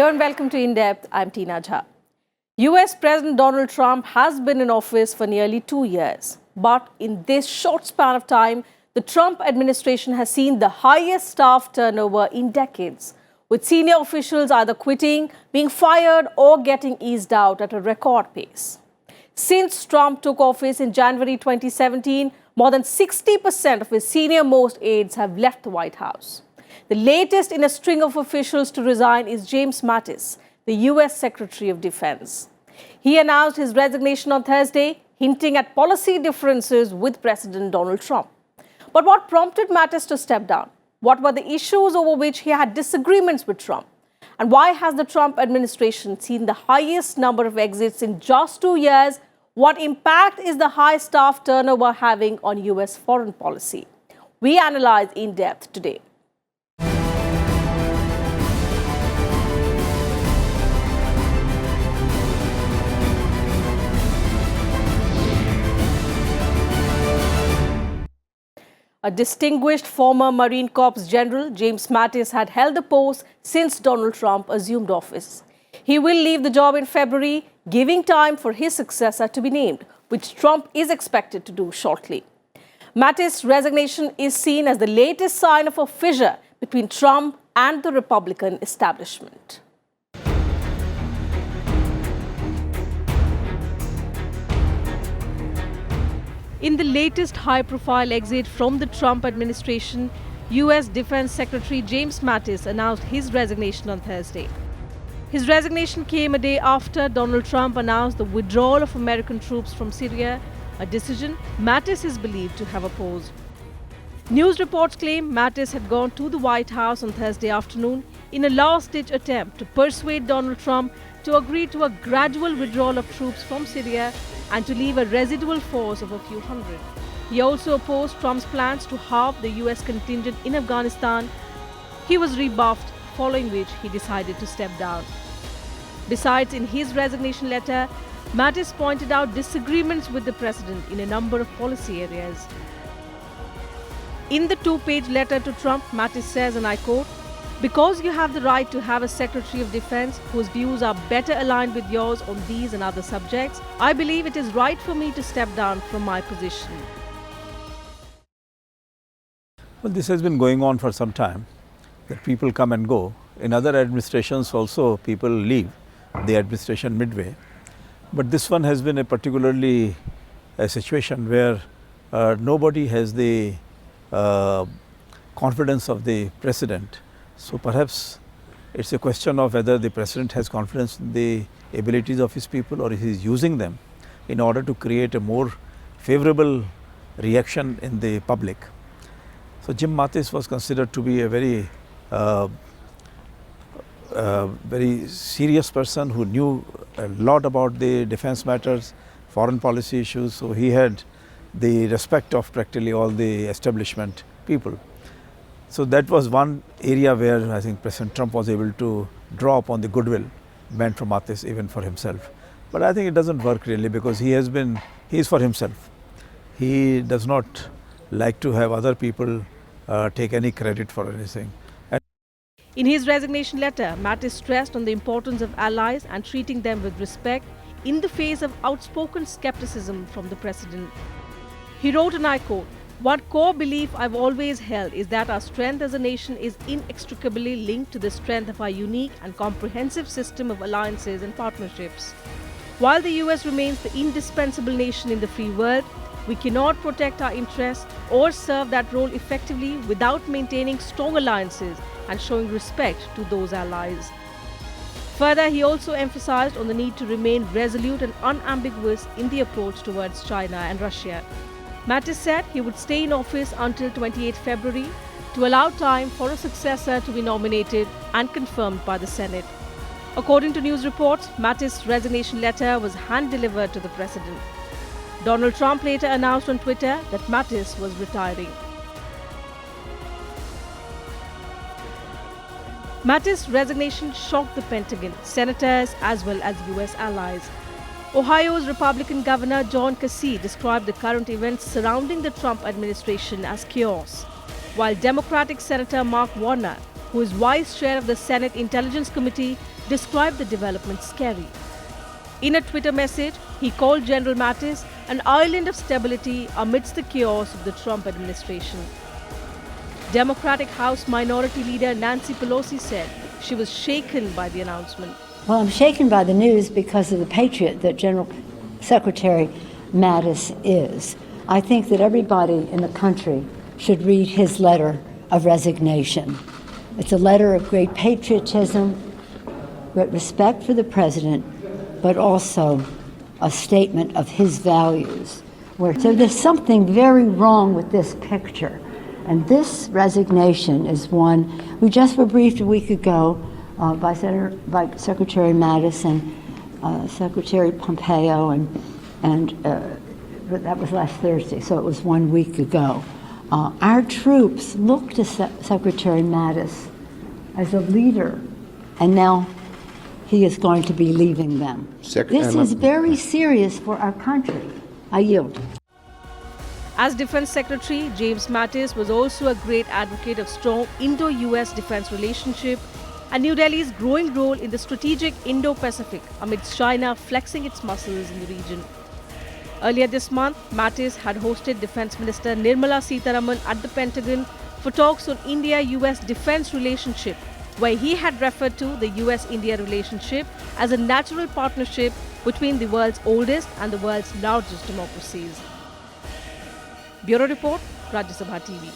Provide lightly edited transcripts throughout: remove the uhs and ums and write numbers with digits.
Hello and welcome to In Depth. I'm Teena Jha. US President Donald Trump has been in office for nearly 2 years. But in this short span of time, the Trump administration has seen the highest staff turnover in decades, with senior officials either quitting, being fired, or getting eased out at a record pace. Since Trump took office in January 2017, more than 60% of his senior-most aides have left the White House. The latest in a string of officials to resign is James Mattis, the US Secretary of Defense. He announced his resignation on Thursday, hinting at policy differences with President Donald Trump. But what prompted Mattis to step down? What were the issues over which he had disagreements with Trump? And why has the Trump administration seen the highest number of exits in just 2 years? What impact is the high staff turnover having on US foreign policy? We analyze in depth today. A distinguished former Marine Corps General, James Mattis, had held the post since Donald Trump assumed office. He will leave the job in February, giving time for his successor to be named, which Trump is expected to do shortly. Mattis' resignation is seen as the latest sign of a fissure between Trump and the Republican establishment. In the latest high-profile exit from the Trump administration, US Defense Secretary James Mattis announced his resignation on Thursday. His resignation came a day after Donald Trump announced the withdrawal of American troops from Syria, a decision Mattis is believed to have opposed. News reports claim Mattis had gone to the White House on Thursday afternoon in a last-ditch attempt to persuade Donald Trump to agree to a gradual withdrawal of troops from Syria and to leave a residual force of a few hundred. He also opposed Trump's plans to halve the US contingent in Afghanistan. He was rebuffed, following which he decided to step down. Besides, in his resignation letter, Mattis pointed out disagreements with the president in a number of policy areas. In the 2-page letter to Trump, Mattis says, and I quote, "Because you have the right to have a Secretary of Defense whose views are better aligned with yours on these and other subjects, I believe it is right for me to step down from my position." Well, this has been going on for some time, that people come and go. In other administrations also, people leave the administration midway. But this one has been a particularly a situation where nobody has the confidence of the president. So perhaps it's a question of whether the president has confidence in the abilities of his people or he is using them in order to create a more favorable reaction in the public. So Jim Mattis was considered to be a very serious person who knew a lot about the defense matters, foreign policy issues. So he had the respect of practically all the establishment people. So that was one area where I think President Trump was able to draw upon the goodwill meant for Mattis, even for himself. But I think it doesn't work really, because he is for himself. He does not like to have other people take any credit for anything. In his resignation letter, Mattis stressed on the importance of allies and treating them with respect in the face of outspoken skepticism from the president. He wrote, and I quote, "One core belief I've always held is that our strength as a nation is inextricably linked to the strength of our unique and comprehensive system of alliances and partnerships. While the US remains the indispensable nation in the free world, we cannot protect our interests or serve that role effectively without maintaining strong alliances and showing respect to those allies." Further, he also emphasized on the need to remain resolute and unambiguous in the approach towards China and Russia. Mattis said he would stay in office until 28 February to allow time for a successor to be nominated and confirmed by the Senate. According to news reports, Mattis' resignation letter was hand-delivered to the president. Donald Trump later announced on Twitter that Mattis was retiring. Mattis' resignation shocked the Pentagon, senators, as well as US allies. Ohio's Republican Governor John Kasich described the current events surrounding the Trump administration as chaos, while Democratic Senator Mark Warner, who is Vice Chair of the Senate Intelligence Committee, described the development scary. In a Twitter message, he called General Mattis an island of stability amidst the chaos of the Trump administration. Democratic House Minority Leader Nancy Pelosi said she was shaken by the announcement. Well, I'm shaken by the news because of the patriot that General Secretary Mattis is. I think that everybody in the country should read his letter of resignation. It's a letter of great patriotism, great respect for the president, but also a statement of his values. So there's something very wrong with this picture. And this resignation is one, we just were briefed a week ago by Secretary Mattis and Secretary Pompeo, and that was last Thursday, so it was 1 week ago. Our troops look to Secretary Mattis as a leader, and now he is going to be leaving them. This is very serious for our country. I yield. As Defense Secretary, James Mattis was also a great advocate of strong Indo-US defense relationship and New Delhi's growing role in the strategic Indo-Pacific amidst China flexing its muscles in the region. Earlier this month, Mattis had hosted Defense Minister Nirmala Sitharaman at the Pentagon for talks on India-US defense relationship, where he had referred to the US-India relationship as a natural partnership between the world's oldest and the world's largest democracies. Bureau Report, Rajya Sabha TV.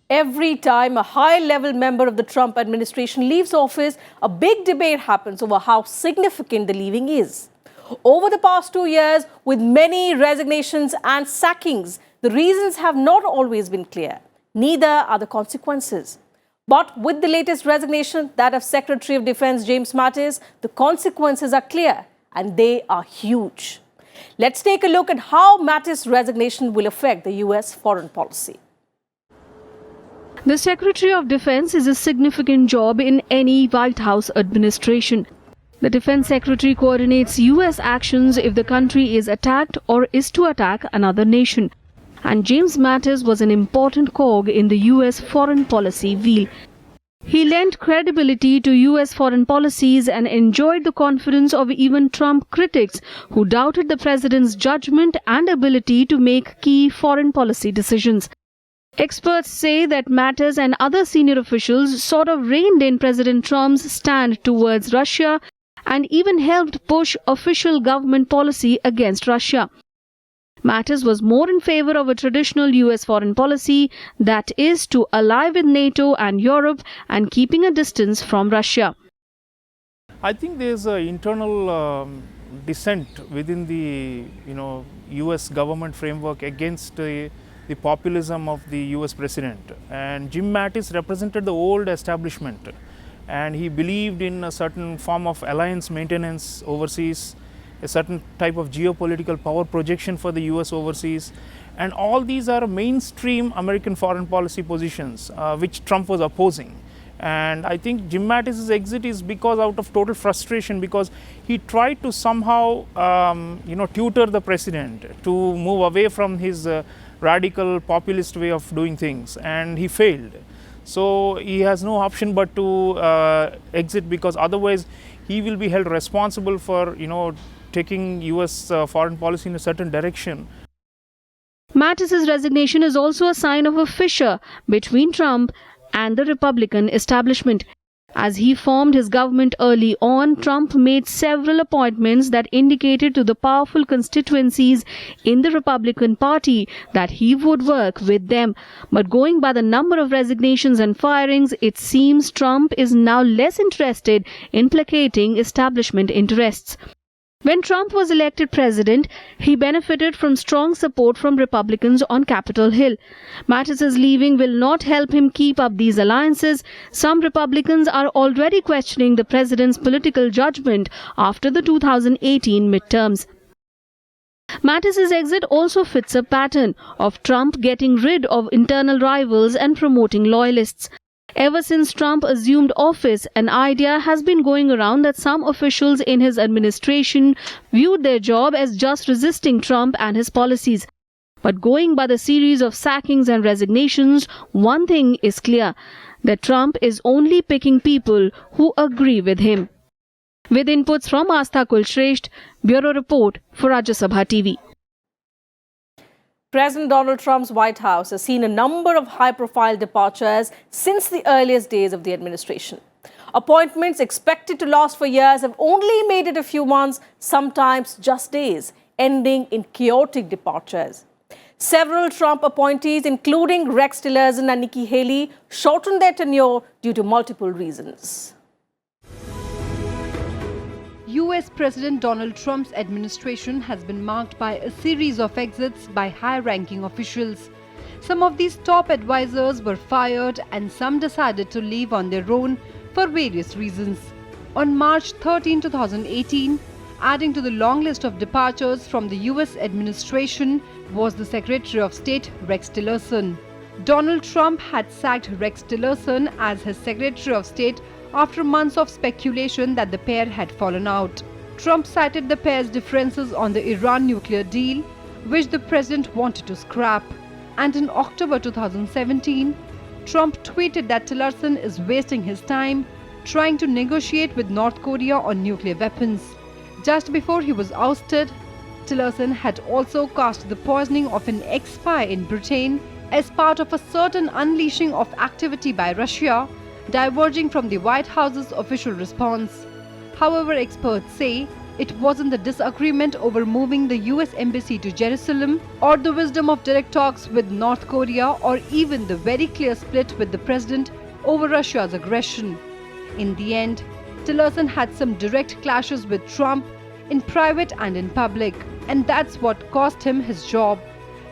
Every time a high-level member of the Trump administration leaves office, a big debate happens over how significant the leaving is. Over the past 2 years, with many resignations and sackings, the reasons have not always been clear. Neither are the consequences. But with the latest resignation, that of Secretary of Defense James Mattis, the consequences are clear and they are huge. Let's take a look at how Mattis' resignation will affect the US foreign policy. The Secretary of Defense is a significant job in any White House administration. The Defense Secretary coordinates US actions if the country is attacked or is to attack another nation. And James Mattis was an important cog in the US foreign policy wheel. He lent credibility to US foreign policies and enjoyed the confidence of even Trump critics who doubted the president's judgment and ability to make key foreign policy decisions. Experts say that Mattis and other senior officials sort of reined in President Trump's stand towards Russia and even helped push official government policy against Russia. Mattis was more in favor of a traditional US foreign policy, that is, to ally with NATO and Europe and keeping a distance from Russia. I think there's an internal dissent within the US government framework against the populism of the US president. And Jim Mattis represented the old establishment, and he believed in a certain form of alliance maintenance overseas, a certain type of geopolitical power projection for the US overseas, and all these are mainstream American foreign policy positions which Trump was opposing. And I think Jim Mattis' exit is because out of total frustration, because he tried to somehow tutor the president to move away from his radical populist way of doing things, and he failed. So he has no option but to exit, because otherwise he will be held responsible for taking US foreign policy in a certain direction. Mattis' resignation is also a sign of a fissure between Trump and the Republican establishment. As he formed his government early on, Trump made several appointments that indicated to the powerful constituencies in the Republican Party that he would work with them. But going by the number of resignations and firings, it seems Trump is now less interested in placating establishment interests. When Trump was elected president, he benefited from strong support from Republicans on Capitol Hill. Mattis' leaving will not help him keep up these alliances. Some Republicans are already questioning the president's political judgment after the 2018 midterms. Mattis' exit also fits a pattern of Trump getting rid of internal rivals and promoting loyalists. Ever since Trump assumed office, an idea has been going around that some officials in his administration viewed their job as just resisting Trump and his policies. But going by the series of sackings and resignations, one thing is clear. that Trump is only picking people who agree with him. With inputs from Astha Kulshresht, Bureau Report for Rajya Sabha TV. President Donald Trump's White House has seen a number of high-profile departures since the earliest days of the administration. Appointments expected to last for years have only made it a few months, sometimes just days, ending in chaotic departures. Several Trump appointees, including Rex Tillerson and Nikki Haley, shortened their tenure due to multiple reasons. US President Donald Trump's administration has been marked by a series of exits by high-ranking officials. Some of these top advisors were fired and some decided to leave on their own for various reasons. On March 13, 2018, adding to the long list of departures from the US administration was the Secretary of State Rex Tillerson. Donald Trump had sacked Rex Tillerson as his Secretary of State after months of speculation that the pair had fallen out. Trump cited the pair's differences on the Iran nuclear deal, which the president wanted to scrap. And in October 2017, Trump tweeted that Tillerson is wasting his time trying to negotiate with North Korea on nuclear weapons. Just before he was ousted, Tillerson had also cast the poisoning of an ex-spy in Britain as part of a certain unleashing of activity by Russia, diverging from the White House's official response. However, experts say it wasn't the disagreement over moving the US embassy to Jerusalem or the wisdom of direct talks with North Korea or even the very clear split with the president over Russia's aggression. In the end, Tillerson had some direct clashes with Trump in private and in public, and that's what cost him his job.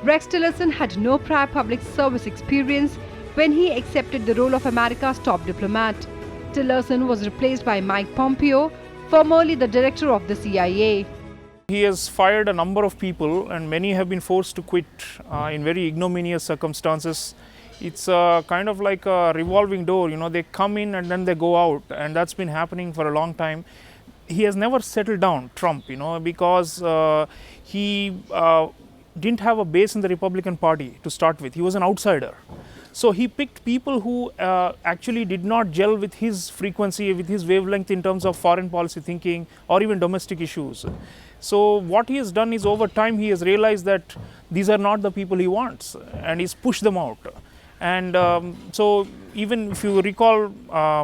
Rex Tillerson had no prior public service experience when he accepted the role of America's top diplomat. Tillerson was replaced by Mike Pompeo, formerly the director of the CIA. He has fired a number of people and many have been forced to quit in very ignominious circumstances. It's kind of like a revolving door, they come in and then they go out, and that's been happening for a long time. He has never settled down, Trump, because he didn't have a base in the Republican Party to start with. He was an outsider. So he picked people who actually did not gel with his frequency, with his wavelength in terms of foreign policy thinking or even domestic issues. So what he has done is, over time he has realized that these are not the people he wants, and he's pushed them out. And so even if you recall,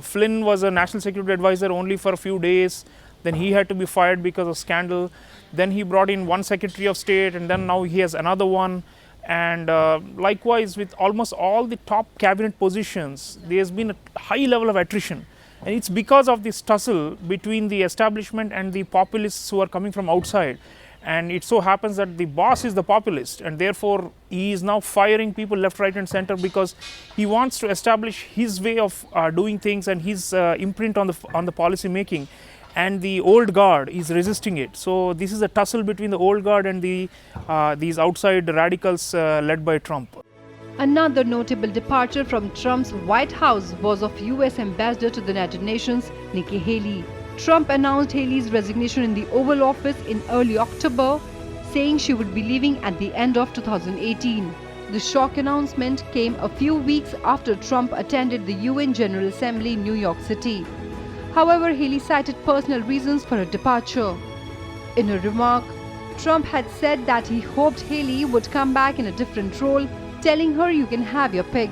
Flynn was a national security advisor only for a few days. Then he had to be fired because of scandal. Then he brought in one Secretary of State, and then now he has another one. And likewise with almost all the top cabinet positions, there has been a high level of attrition. And it's because of this tussle between the establishment and the populists who are coming from outside. And it so happens that the boss is the populist, and therefore he is now firing people left, right and center because he wants to establish his way of doing things and his imprint on the policy making. And the old guard is resisting it. So this is a tussle between the old guard and these outside radicals led by Trump. Another notable departure from Trump's White House was of US Ambassador to the United Nations, Nikki Haley. Trump announced Haley's resignation in the Oval Office in early October, saying she would be leaving at the end of 2018. The shock announcement came a few weeks after Trump attended the UN General Assembly in New York City. However, Haley cited personal reasons for her departure. In a remark, Trump had said that he hoped Haley would come back in a different role, telling her you can have your pick.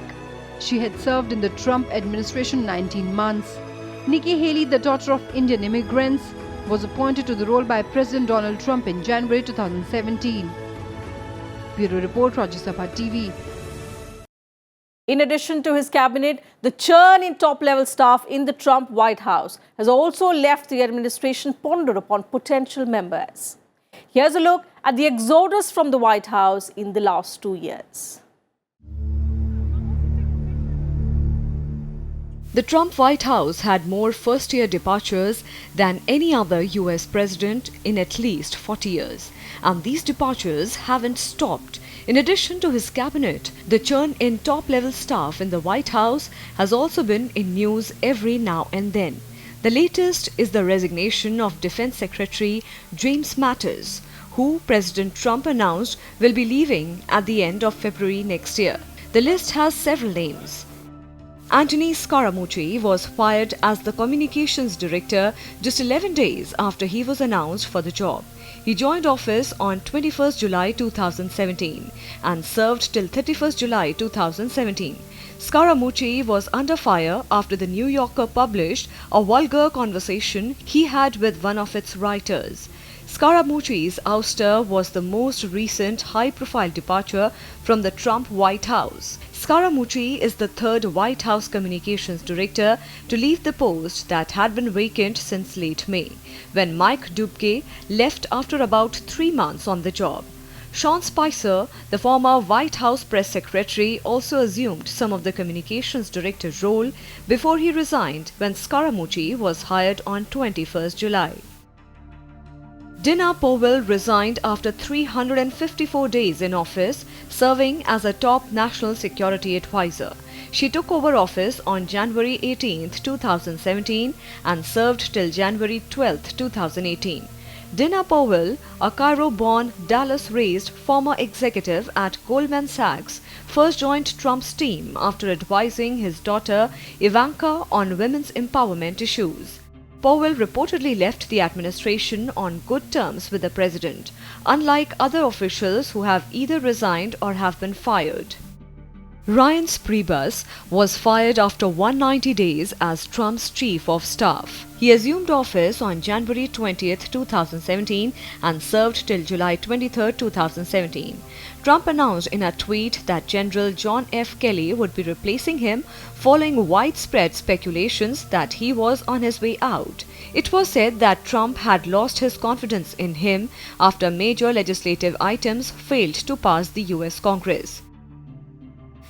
She had served in the Trump administration 19 months. Nikki Haley, the daughter of Indian immigrants, was appointed to the role by President Donald Trump in January 2017. Bureau Report, Rajya Sabha TV. In addition to his cabinet, the churn in top-level staff in the Trump White House has also left the administration ponder upon potential members. Here's a look at the exodus from the White House in the last 2 years. The Trump White House had more first-year departures than any other US president in at least 40 years. And these departures haven't stopped. In addition to his cabinet, the churn in top-level staff in the White House has also been in news every now and then. The latest is the resignation of Defense Secretary James Mattis, who President Trump announced will be leaving at the end of February next year. The list has several names. Anthony Scaramucci was fired as the communications director just 11 days after he was announced for the job. He joined office on 21st July 2017 and served till 31st July 2017. Scaramucci was under fire after the New Yorker published a vulgar conversation he had with one of its writers. Scaramucci's ouster was the most recent high-profile departure from the Trump White House. Scaramucci is the third White House communications director to leave the post that had been vacant since late May, when Mike Dubke left after about 3 months on the job. Sean Spicer, the former White House press secretary, also assumed some of the communications director role before he resigned when Scaramucci was hired on 21st July. Teena Jha resigned after 354 days in office, serving as a top national security advisor. She took over office on January 18, 2017 and served till January 12, 2018. Teena Jha, a Cairo-born, Dallas-raised former executive at Goldman Sachs, first joined Trump's team after advising his daughter Ivanka on women's empowerment issues. Powell reportedly left the administration on good terms with the president, unlike other officials who have either resigned or have been fired. Reince Priebus was fired after 190 days as Trump's chief of staff. He assumed office on January 20, 2017 and served till July 23, 2017. Trump announced in a tweet that General John F. Kelly would be replacing him following widespread speculations that he was on his way out. It was said that Trump had lost his confidence in him after major legislative items failed to pass the US Congress.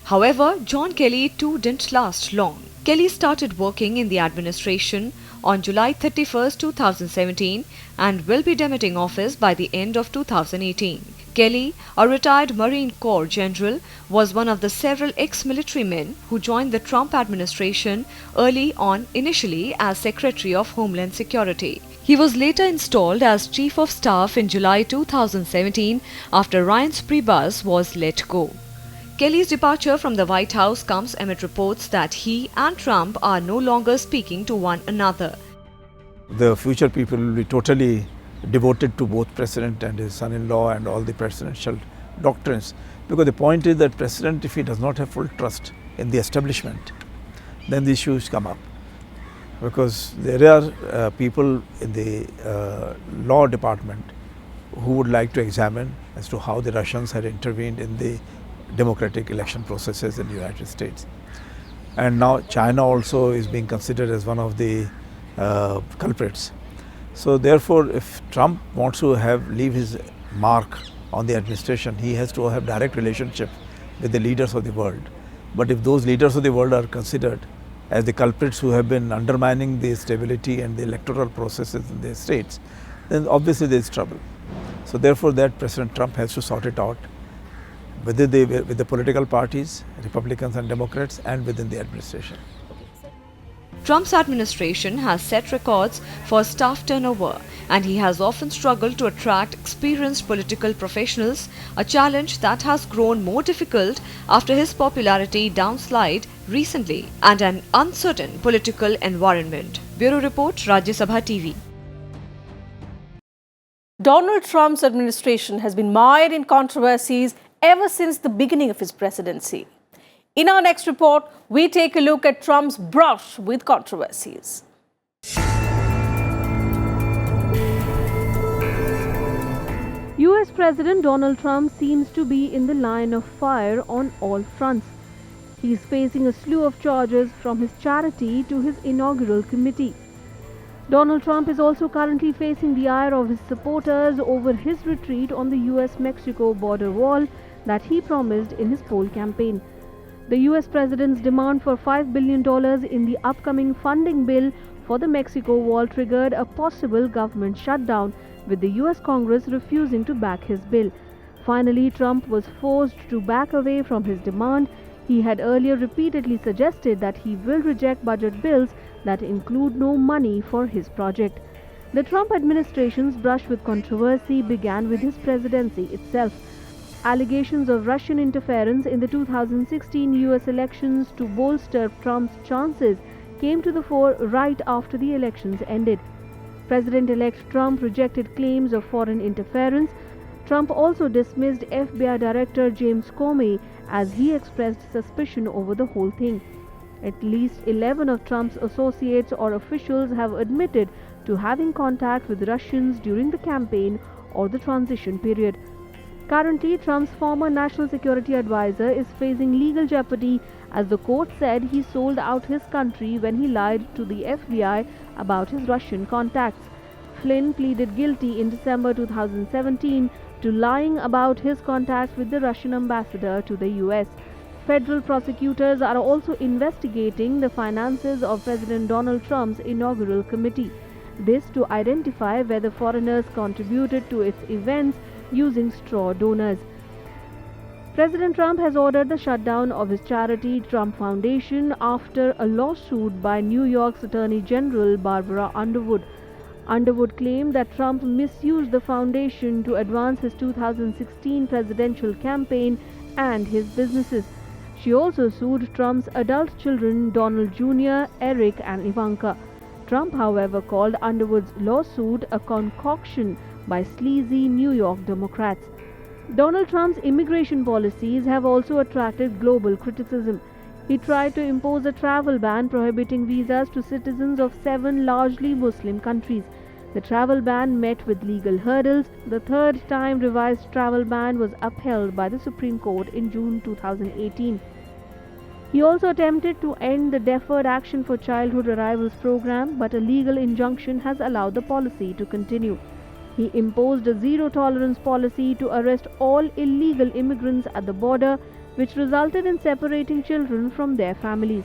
However, John Kelly too didn't last long. Kelly started working in the administration on July 31, 2017 and will be demitting office by the end of 2018. Kelly, a retired Marine Corps general, was one of the several ex-military men who joined the Trump administration early on, initially as Secretary of Homeland Security. He was later installed as Chief of Staff in July 2017 after Reince Priebus was let go. Kelly's departure from the White House comes amid reports that he and Trump are no longer speaking to one another. The future people will be totally devoted to both president and his son-in-law and all the presidential doctrines, because the point is that president, if he does not have full trust in the establishment, then the issues come up. Because there are people in the law department who would like to examine as to how the Russians had intervened in the democratic election processes in the United States. And now China also is being considered as one of the culprits. So therefore, if Trump wants to leave his mark on the administration, he has to have direct relationship with the leaders of the world. But if those leaders of the world are considered as the culprits who have been undermining the stability and the electoral processes in their states, then obviously there is trouble. So therefore, that President Trump has to sort it out with the political parties, Republicans and Democrats, and within the administration. Trump's administration has set records for staff turnover, and he has often struggled to attract experienced political professionals, a challenge that has grown more difficult after his popularity downslide recently and an uncertain political environment. Bureau Report, Rajya Sabha TV. Donald Trump's administration has been mired in controversies ever since the beginning of his presidency. In our next report, we take a look at Trump's brush with controversies. US President Donald Trump seems to be in the line of fire on all fronts. He is facing a slew of charges from his charity to his inaugural committee. Donald Trump is also currently facing the ire of his supporters over his retreat on the US-Mexico border wall that he promised in his poll campaign. The US President's demand for $5 billion in the upcoming funding bill for the Mexico wall triggered a possible government shutdown, with the US Congress refusing to back his bill. Finally, Trump was forced to back away from his demand. He had earlier repeatedly suggested that he will reject budget bills that include no money for his project. The Trump administration's brush with controversy began with his presidency itself. Allegations of Russian interference in the 2016 US elections to bolster Trump's chances came to the fore right after the elections ended. President-elect Trump rejected claims of foreign interference. Trump also dismissed FBI Director James Comey as he expressed suspicion over the whole thing. At least 11 of Trump's associates or officials have admitted to having contact with Russians during the campaign or the transition period. Currently, Trump's former national security advisor is facing legal jeopardy as the court said he sold out his country when he lied to the FBI about his Russian contacts. Flynn pleaded guilty in December 2017 to lying about his contacts with the Russian ambassador to the US. Federal prosecutors are also investigating the finances of President Donald Trump's inaugural committee. This to identify whether foreigners contributed to its events using straw donors. President Trump has ordered the shutdown of his charity Trump Foundation after a lawsuit by New York's Attorney General Barbara Underwood. Underwood claimed that Trump misused the foundation to advance his 2016 presidential campaign and his businesses. She also sued Trump's adult children Donald Jr., Eric, and Ivanka. Trump, however, called Underwood's lawsuit a concoction by sleazy New York Democrats. Donald Trump's immigration policies have also attracted global criticism. He tried to impose a travel ban prohibiting visas to citizens of 7 largely Muslim countries. The travel ban met with legal hurdles. The third time revised travel ban was upheld by the Supreme Court in June 2018. He also attempted to end the Deferred Action for Childhood Arrivals program, but a legal injunction has allowed the policy to continue. He imposed a zero-tolerance policy to arrest all illegal immigrants at the border, which resulted in separating children from their families.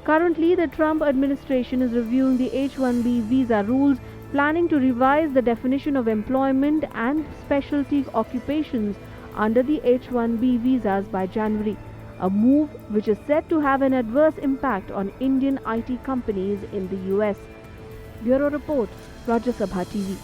Currently, the Trump administration is reviewing the H-1B visa rules, planning to revise the definition of employment and specialty occupations under the H-1B visas by January, a move which is said to have an adverse impact on Indian IT companies in the US. Bureau Report, Rajya Sabha TV.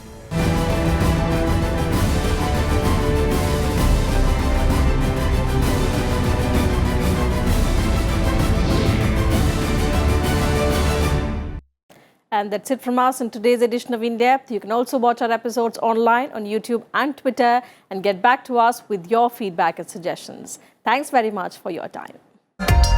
And that's it from us in today's edition of In Depth. You can also watch our episodes online on YouTube and Twitter and get back to us with your feedback and suggestions. Thanks very much for your time.